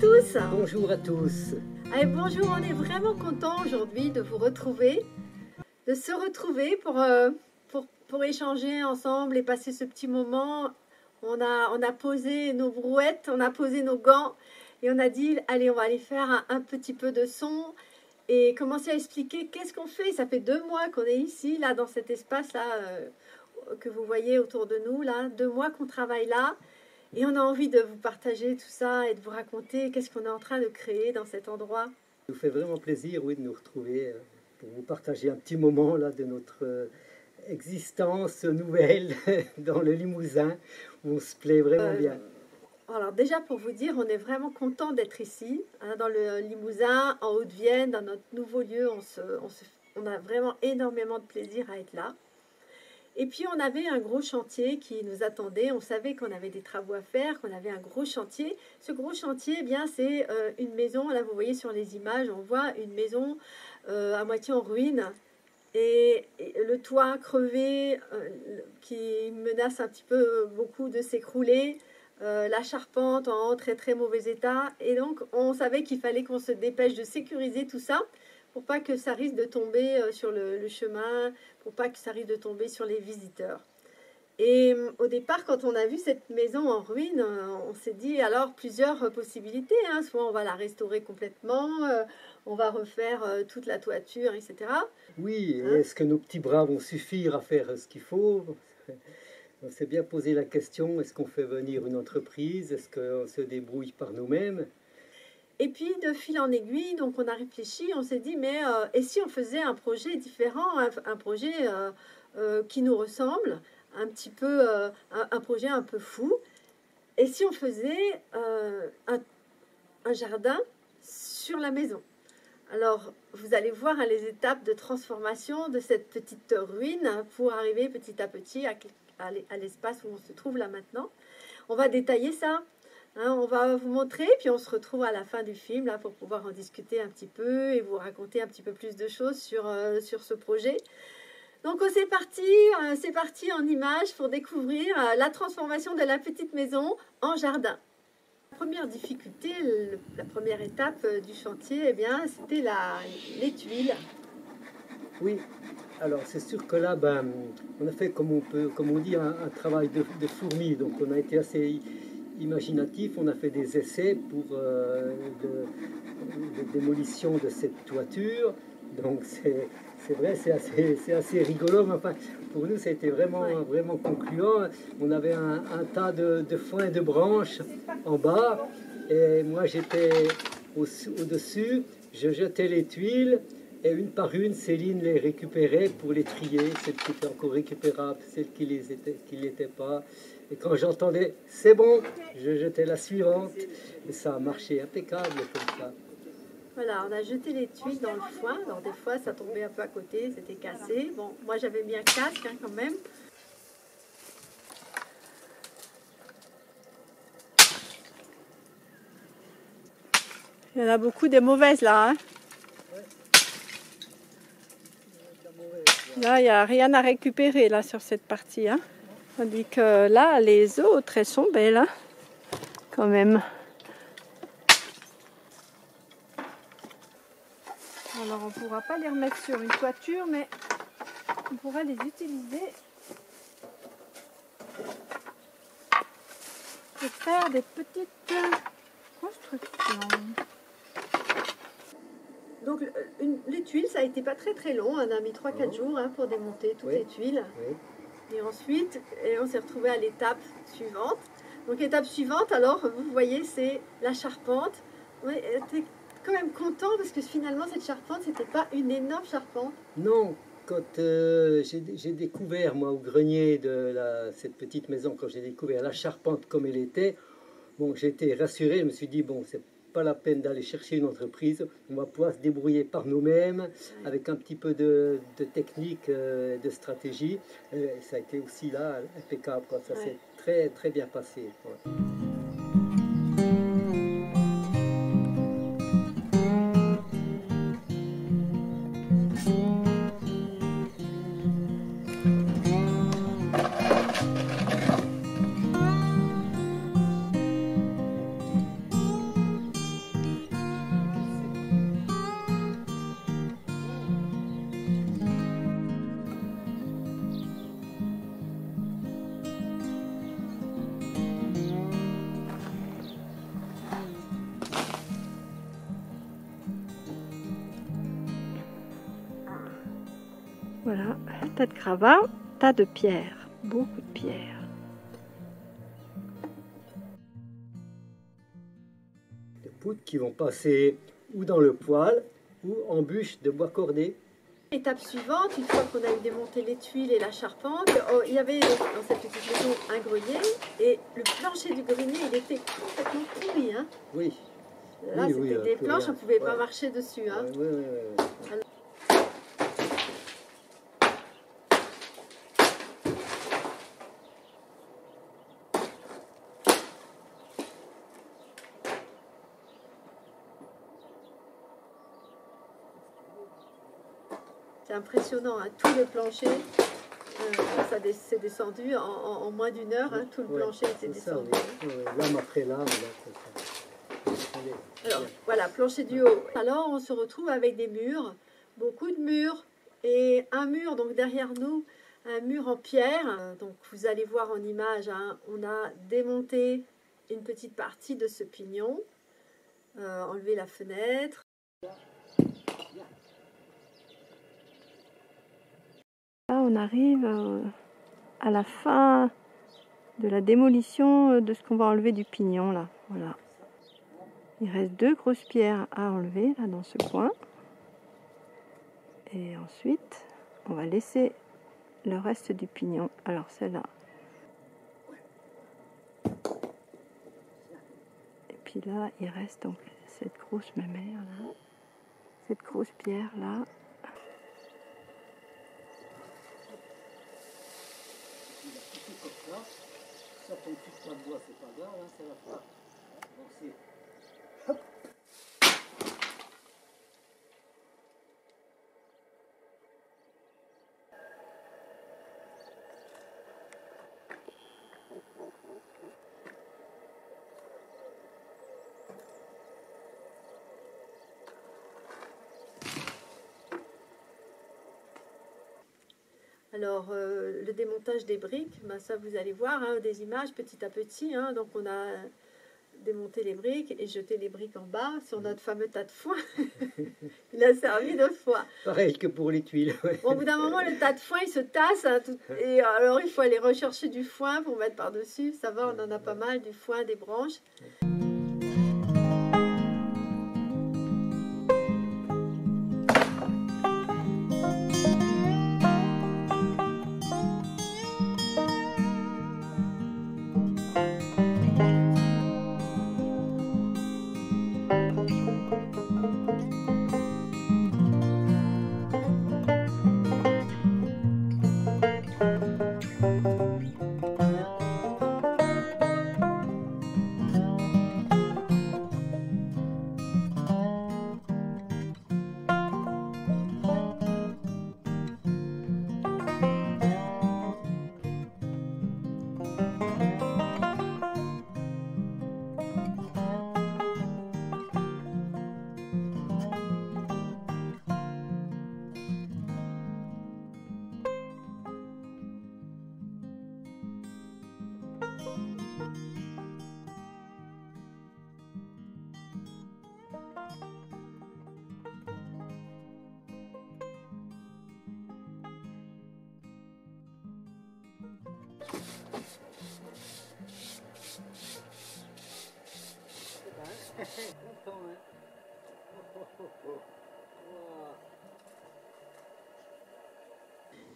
tous. Bonjour à tous. Allez, bonjour, on est vraiment content aujourd'hui de vous retrouver, de se retrouver pour échanger ensemble et passer ce petit moment. On a posé nos brouettes, on a posé nos gants et on a dit, allez, on va aller faire un petit peu de son et commencer à expliquer qu'est-ce qu'on fait. Ça fait 2 mois qu'on est ici, là, dans cet espace-là que vous voyez autour de nous, là, 2 mois qu'on travaille là. Et on a envie de vous partager tout ça et de vous raconter qu'est-ce qu'on est en train de créer dans cet endroit. Ça nous fait vraiment plaisir, oui, de nous retrouver pour vous partager un petit moment là, de notre existence nouvelle dans le Limousin, où on se plaît vraiment bien. Alors déjà, pour vous dire, on est vraiment content d'être ici, hein, dans le Limousin, en Haute-Vienne, dans notre nouveau lieu. On a vraiment énormément de plaisir à être là. Et puis, on avait un gros chantier qui nous attendait. On savait qu'on avait des travaux à faire, qu'on avait un gros chantier. Ce gros chantier, eh bien, c'est une maison. Là, vous voyez sur les images, on voit une maison à moitié en ruine. Et le toit crevé qui menace un petit peu beaucoup de s'écrouler. La charpente en très, très mauvais état. Et donc, on savait qu'il fallait qu'on se dépêche de sécuriser tout ça pour pas que ça risque de tomber sur le chemin, pour pas que ça risque de tomber sur les visiteurs. Et au départ, quand on a vu cette maison en ruine, on s'est dit alors plusieurs possibilités. Hein. Soit on va la restaurer complètement, on va refaire toute la toiture, etc. Oui, Hein? est-ce que nos petits bras vont suffire à faire ce qu'il faut? On s'est bien posé la question, est-ce qu'on fait venir une entreprise? Est-ce qu'on se débrouille par nous-mêmes? Et puis, de fil en aiguille, donc on a réfléchi, on s'est dit, mais et si on faisait un projet différent, un projet qui nous ressemble, un petit peu, un projet un peu fou, et si on faisait un jardin sur la maison? Alors, vous allez voir hein, les étapes de transformation de cette petite ruine pour arriver petit à petit à l'espace où on se trouve là maintenant. On va détailler ça. Hein, on va vous montrer, puis on se retrouve à la fin du film là, pour pouvoir en discuter un petit peu et vous raconter un petit peu plus de choses sur ce projet. Donc c'est parti en images pour découvrir la transformation de la petite maison en jardin. La première difficulté, la première étape du chantier, eh bien, c'était les tuiles. Oui, alors c'est sûr que là, on a fait, comme on dit, un travail de fourmi, donc on a été assez imaginatif, on a fait des essais pour de démolition de cette toiture, donc c'est vrai, c'est assez rigolo, mais enfin, pour nous, ça a été vraiment concluant. On avait un tas de foin de branches en bas, et moi j'étais au-dessus, je jetais les tuiles, et une par une, Céline les récupérait pour les trier, celles qui étaient encore récupérables, celles qui l'étaient pas. Et quand j'entendais « c'est bon », je jetais la suivante. Et ça a marché impeccable comme ça. Voilà, on a jeté les tuiles dans le foin. Alors des fois, ça tombait un peu à côté, c'était cassé. Bon, moi j'avais mis un casque hein, quand même. Il y en a beaucoup des mauvaises là. Hein. Là, il n'y a rien à récupérer là sur cette partie. Hein. Tandis que là, les autres, elles sont belles, hein, quand même. Alors, on ne pourra pas les remettre sur une toiture, mais on pourra les utiliser pour faire des petites constructions. Donc, les tuiles, ça a été pas très long. On a mis 3-4 jours hein, pour démonter toutes les tuiles. Oui. Et ensuite, on s'est retrouvé à l'étape suivante. Donc l'étape suivante, alors, vous voyez, c'est la charpente. On était quand même content parce que finalement, cette charpente, c'était pas une énorme charpente. Non, quand j'ai découvert, moi, au grenier de cette petite maison, quand j'ai découvert la charpente comme elle était, bon, j'étais rassuré, je me suis dit, bon, c'est pas la peine d'aller chercher une entreprise, on va pouvoir se débrouiller par nous-mêmes avec un petit peu de technique, de stratégie. Et ça a été aussi là impeccable, quoi. Ça s'est très bien passé, quoi. Voilà, tas de gravats, tas de pierres, beaucoup de pierres. Des poutres qui vont passer ou dans le poêle ou en bûche de bois cordé. Étape suivante, une fois qu'on a eu démonté les tuiles et la charpente, il y avait dans cette petite maison un grenier et le plancher du grenier il était complètement pourri. Hein. Oui. Là Oui, c'était des planches, on ne pouvait pas marcher dessus. Hein. Oui. Alors, c'est impressionnant, hein. Tout le plancher, s'est descendu en moins d'une heure, hein. Tout le plancher était descendu. Lame après lame. Alors voilà, plancher du haut. Alors on se retrouve avec des murs, beaucoup de murs, et un mur donc derrière nous, un mur en pierre. Donc vous allez voir en image, hein, on a démonté une petite partie de ce pignon, enlevé la fenêtre. Là on arrive à la fin de la démolition de ce qu'on va enlever du pignon là. Voilà. Il reste 2 grosses pierres à enlever là dans ce coin. Et ensuite, on va laisser le reste du pignon. Alors celle-là. Et puis là, il reste donc cette grosse mémère là. Cette grosse pierre là. Ça, ton petit de bois, c'est pas grave, hein, ça va pas. Alors, le démontage des briques, ben, ça vous allez voir, hein, des images petit à petit. Hein, donc, on a démonté les briques et jeté les briques en bas sur notre fameux tas de foin. Il a servi de foin. Pareil que pour les tuiles. Ouais. Bon, au bout d'un moment, le tas de foin, il se tasse. Hein, et alors, il faut aller rechercher du foin pour mettre par-dessus. Ça va, on en a pas mal, du foin, des branches.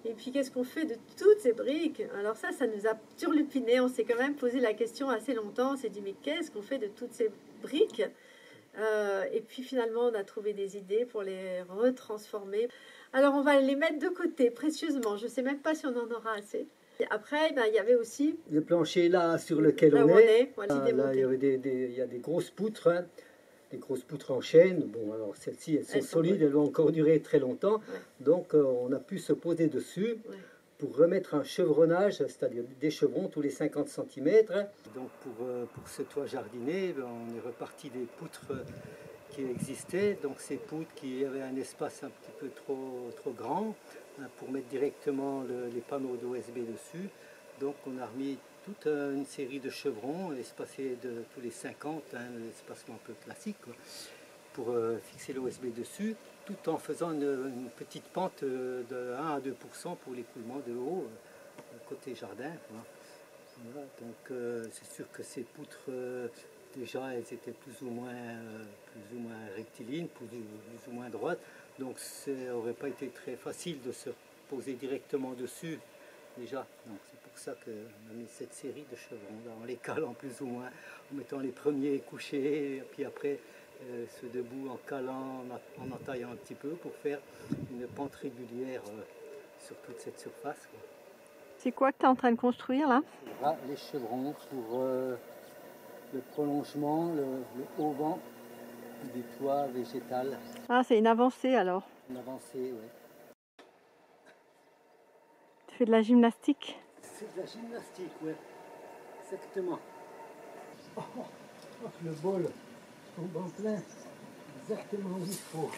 Et puis qu'est-ce qu'on fait de toutes ces briques? Alors ça nous a turlupiné, on s'est quand même posé la question assez longtemps, on s'est dit mais qu'est-ce qu'on fait de toutes ces briques? Et puis finalement on a trouvé des idées pour les retransformer. Alors on va les mettre de côté précieusement, je ne sais même pas si on en aura assez. Et après il y avait aussi le plancher là sur lequel là on est. voilà, Là, il y a des grosses poutres. Hein. Des grosses poutres en chêne. Bon, alors celles-ci, elles sont solides, elles vont encore durer très longtemps. Ouais. Donc, on a pu se poser dessus pour remettre un chevronnage, c'est-à-dire des chevrons tous les 50 cm. Donc, pour ce toit jardiné, on est reparti des poutres qui existaient. Donc, ces poutres qui avaient un espace un petit peu trop grand pour mettre directement les panneaux d'OSB dessus. Donc, on a remis toute une série de chevrons espacés de tous les 50, un espacement un peu classique, quoi, pour fixer l'OSB dessus. tout en faisant une petite pente de 1 à 2% pour l'écoulement de l'eau côté jardin, quoi. Voilà, donc c'est sûr que ces poutres, déjà elles étaient plus ou moins rectilignes, plus ou moins droites, donc ça n'aurait pas été très facile de se poser directement dessus déjà. Donc c'est pour ça qu'on a mis cette série de chevrons là, en les calant plus ou moins, en mettant les premiers couchés, et puis après ceux debout en calant, en entaillant un petit peu pour faire une pente régulière sur toute cette surface, quoi. C'est quoi que tu es en train de construire là? Là, les chevrons pour le prolongement, le haut vent du toit végétal. Ah, c'est une avancée alors. Une avancée, oui. Tu fais de la gymnastique? C'est de la gymnastique, oui. Exactement. Oh, le bol tombe en plein, exactement où il faut.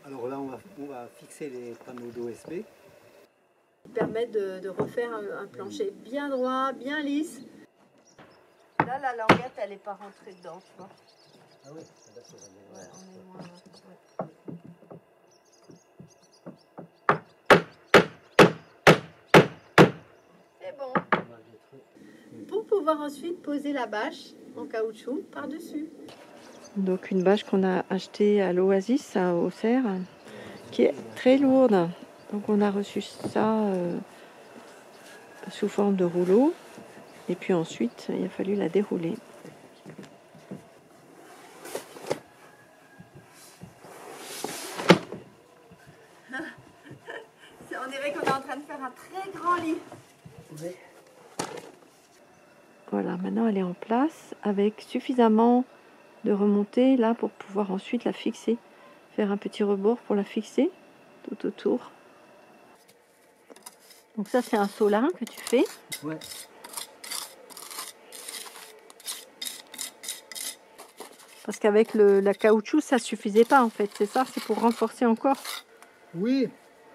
Alors là, on va fixer les panneaux d'OSB. Permettre de refaire un plancher bien droit, bien lisse. Là, la languette, elle n'est pas rentrée dedans, tu vois. Ah oui, Ouais, on est moins, ouais. C'est bon. Pour pouvoir ensuite poser la bâche en caoutchouc par-dessus. Donc une bâche qu'on a achetée à l'Oasis à Auxerre, qui est très lourde. Donc on a reçu ça sous forme de rouleau. Et puis ensuite, il a fallu la dérouler. On dirait qu'on est en train de faire un très grand lit. Oui. Voilà, maintenant elle est en place avec suffisamment de remontée là pour pouvoir ensuite la fixer. Faire un petit rebord pour la fixer tout autour. Donc ça c'est un solin que tu fais. Ouais. Parce qu'avec la caoutchouc ça suffisait pas en fait, c'est ça, c'est pour renforcer encore. Oui,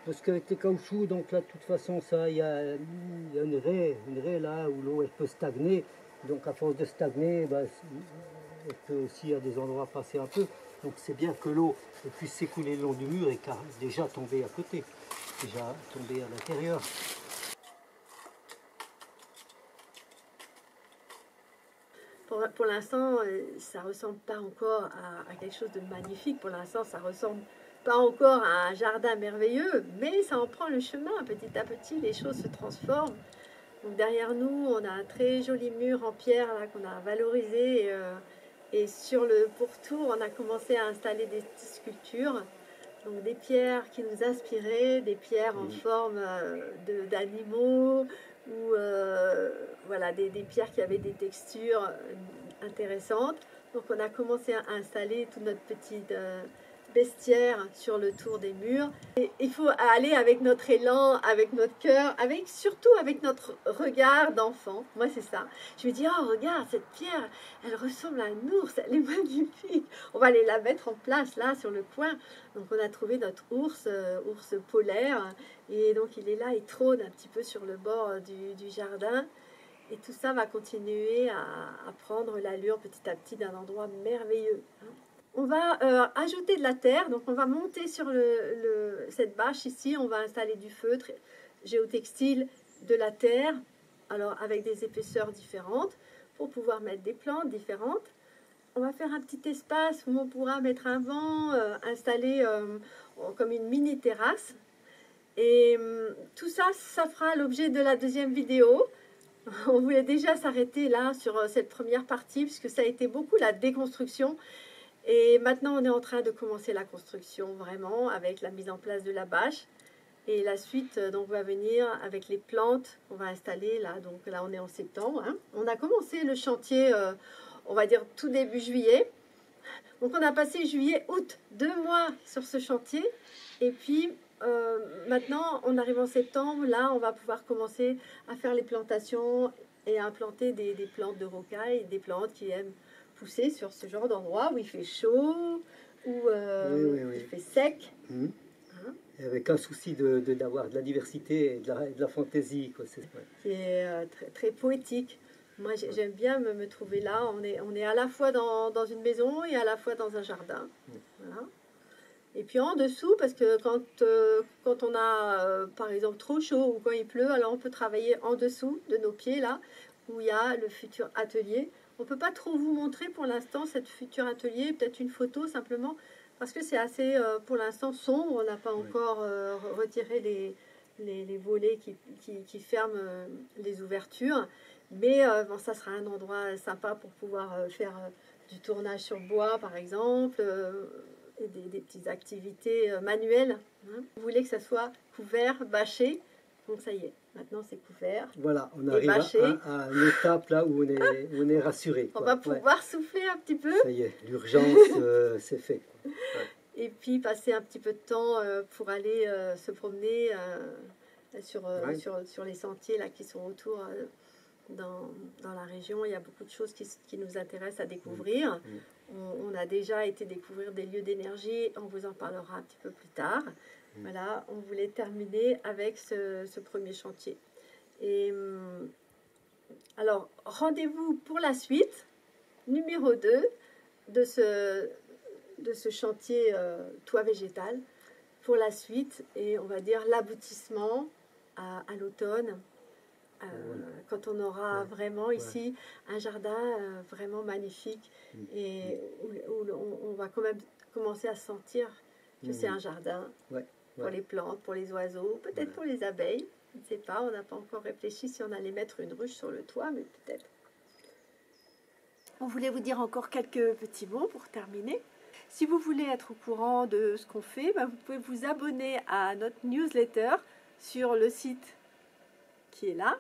parce qu'avec les caoutchoucs, donc là de toute façon ça, il y a une raie là où l'eau elle peut stagner. Donc à force de stagner, bah, elle peut aussi à des endroits passer un peu. Donc c'est bien que l'eau puisse s'écouler le long du mur et car déjà tomber à côté, déjà tomber à l'intérieur. Pour l'instant, ça ressemble pas encore à quelque chose de magnifique. Pour l'instant, ça ressemble pas encore à un jardin merveilleux, mais ça en prend le chemin. Petit à petit, les choses se transforment. Donc derrière nous, on a un très joli mur en pierre là qu'on a valorisé. Et sur le pourtour, on a commencé à installer des petites sculptures. Donc des pierres qui nous inspiraient, des pierres en forme d'animaux, ou voilà, des pierres qui avaient des textures intéressantes. Donc on a commencé à installer toute notre petite bestiaire sur le tour des murs. Et il faut aller avec notre élan, avec notre cœur, surtout avec notre regard d'enfant. Moi c'est ça. Je me dis, oh regarde cette pierre, elle ressemble à un ours, elle est magnifique. On va aller la mettre en place là sur le coin. Donc on a trouvé notre ours polaire, et donc il est là, il trône un petit peu sur le bord du jardin. Et tout ça va continuer à prendre l'allure petit à petit d'un endroit merveilleux. On va ajouter de la terre, donc on va monter sur cette bâche ici, on va installer du feutre géotextile, de la terre, alors avec des épaisseurs différentes, pour pouvoir mettre des plantes différentes. On va faire un petit espace où on pourra mettre un banc, installer comme une mini terrasse. Et tout ça, ça fera l'objet de la deuxième vidéo. On voulait déjà s'arrêter là sur cette première partie, puisque ça a été beaucoup la déconstruction. Et maintenant, on est en train de commencer la construction, vraiment, avec la mise en place de la bâche. Et la suite, donc, va venir avec les plantes qu'on va installer là. Donc là, on est en septembre. Hein. On a commencé le chantier on va dire tout début juillet. Donc on a passé juillet, août, 2 mois sur ce chantier. Et puis maintenant, on arrive en septembre, là on va pouvoir commencer à faire les plantations et à implanter des plantes de rocaille, des plantes qui aiment pousser sur ce genre d'endroit où il fait chaud, où il fait sec. Et avec un souci d'avoir de la diversité et de la fantaisie. Quoi. Qui est très, très poétique. Moi, j'aime bien me trouver là. On est à la fois dans une maison et à la fois dans un jardin. Voilà. Et puis en dessous, parce que quand on a, par exemple, trop chaud ou quand il pleut, alors on peut travailler en dessous de nos pieds, là, où il y a le futur atelier. On ne peut pas trop vous montrer pour l'instant cette futur atelier, peut-être une photo simplement, parce que c'est assez, pour l'instant, sombre. On n'a pas encore retiré les volets qui ferment les ouvertures. Mais bon, ça sera un endroit sympa pour pouvoir faire du tournage sur bois, par exemple, et des petites activités manuelles. Hein. Vous voulez que ça soit couvert, bâché. Donc ça y est, maintenant c'est couvert. Voilà, on arrive à une étape là où on est rassuré. Quoi. On va pouvoir souffler un petit peu. Ça y est, l'urgence, c'est fait. Ouais. Et puis passer un petit peu de temps pour aller se promener sur les sentiers là, qui sont autour dans la région. Il y a beaucoup de choses qui nous intéressent à découvrir. On a déjà été découvrir des lieux d'énergie, on vous en parlera un petit peu plus tard. Voilà, on voulait terminer avec ce premier chantier. Et alors, rendez-vous pour la suite, numéro 2 de ce chantier toit végétal, pour la suite, et on va dire l'aboutissement à l'automne, quand on aura vraiment ici un jardin vraiment magnifique, et où on va quand même commencer à sentir que c'est un jardin. Pour les plantes, pour les oiseaux, peut-être pour les abeilles. Je ne sais pas, on n'a pas encore réfléchi si on allait mettre une ruche sur le toit, mais peut-être. On voulait vous dire encore quelques petits mots pour terminer. Si vous voulez être au courant de ce qu'on fait, vous pouvez vous abonner à notre newsletter sur le site qui est là.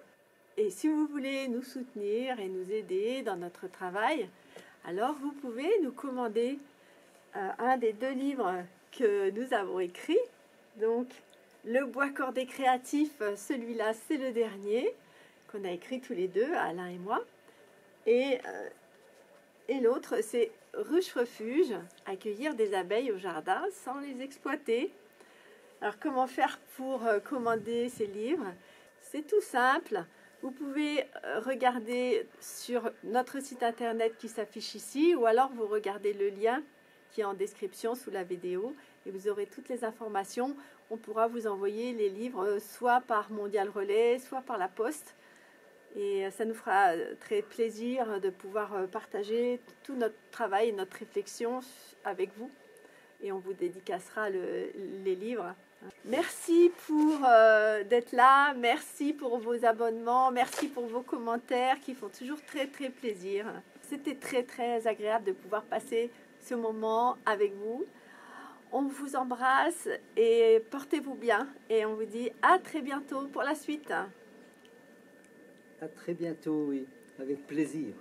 Et si vous voulez nous soutenir et nous aider dans notre travail, alors vous pouvez nous commander un des 2 livres que nous avons écrits. Donc, le bois cordé créatif, celui-là, c'est le dernier qu'on a écrit tous les deux, Alain et moi. Et l'autre, c'est Ruche Refuge, accueillir des abeilles au jardin sans les exploiter. Alors, comment faire pour commander ces livres? C'est tout simple. Vous pouvez regarder sur notre site internet qui s'affiche ici, ou alors vous regardez le lien qui est en description sous la vidéo. Et vous aurez toutes les informations. On pourra vous envoyer les livres soit par Mondial Relais, soit par la poste. Et ça nous fera très plaisir de pouvoir partager tout notre travail et notre réflexion avec vous. Et on vous dédicacera les livres. Merci pour d'être là. Merci pour vos abonnements. Merci pour vos commentaires qui font toujours très très plaisir. C'était très très agréable de pouvoir passer ce moment avec vous. On vous embrasse et portez-vous bien. Et on vous dit à très bientôt pour la suite. À très bientôt, oui, avec plaisir.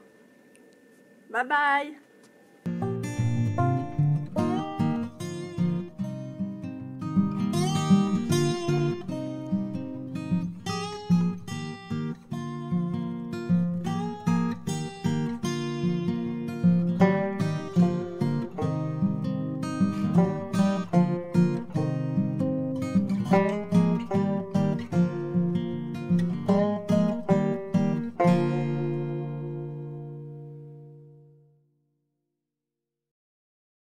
Bye bye.